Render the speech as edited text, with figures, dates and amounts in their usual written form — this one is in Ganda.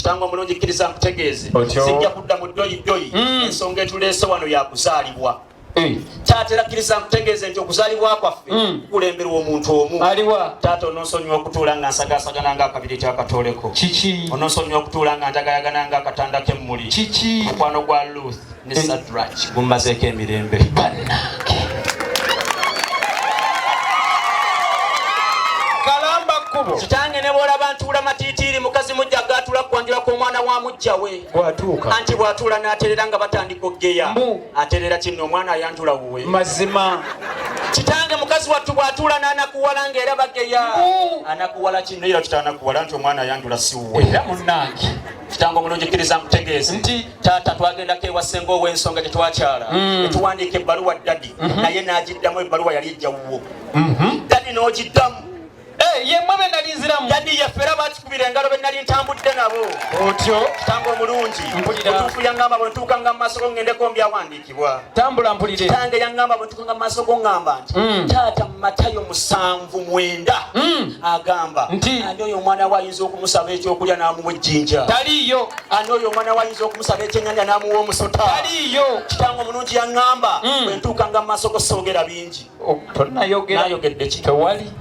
kitango mulungi kkiriza nkutegeeze sijja kudda mu ddoyi ensonga etuleese wano yakuzaalibwa taata era kkiriza nkutegeeze nti okuzaalibwa kwaffe kulemberwa omuntu omu aliwa taata ononsonyiwa okutuula nga nsagaasagana nga akabiri kyakatooleko kiki ononsonyiwa okutuula nga ndagayagana nga akatanda k'emmuli kiki mukwano gwa Ruth ne Sadrach gummazeeko emirembe bannange kitange ne bw'olaba ntuula matiitiiri mukazi mujja gaatula kwanjulako omwana wa mujja we anti bw'atuula n'aterera nga batandika oggeya aterera kinno omwana ayanjula wuwe mazima kitange mukazi wattu bw'atuula n'anakuwala ng'era bageya anakuwala kinno era kitanakuwala nti omwana ayanjula si wuwe era munnange kitange omulungi kkiriza nkutegeeze nti taata twagendako ewa ssenga ow'ensonga gye twakyala ne tuwandiika ebbaluwa dadi naye n'agiddamu ebbaluwa yali ejja wuwo dadi n'ogiddamu yemwe be nali nziramu dadi yaffera batukubira engalo be nali ntambudde nabo otyo kitange omulungi otuufu yaŋŋamba bwe ntuukanga mu maaso go ŋŋendeko mbyawandiikibwa tambula mpulire kitange yaŋŋamba bwe ntuukanga mu maaso go ŋŋamba nti taata mu Matayo 7:9 agamba nti ani oyo omwana we ayinza okumusaba ekyokulya n'amuwa ejjinja taliiyo ani oyo omwana we ayinza okumusaba ekyennyanja n'amuwa omusota taliiyo kitange omulungi yaŋŋamba bwe ntuukanga mu maaso go soogera bingi tonnayogedde ki tewali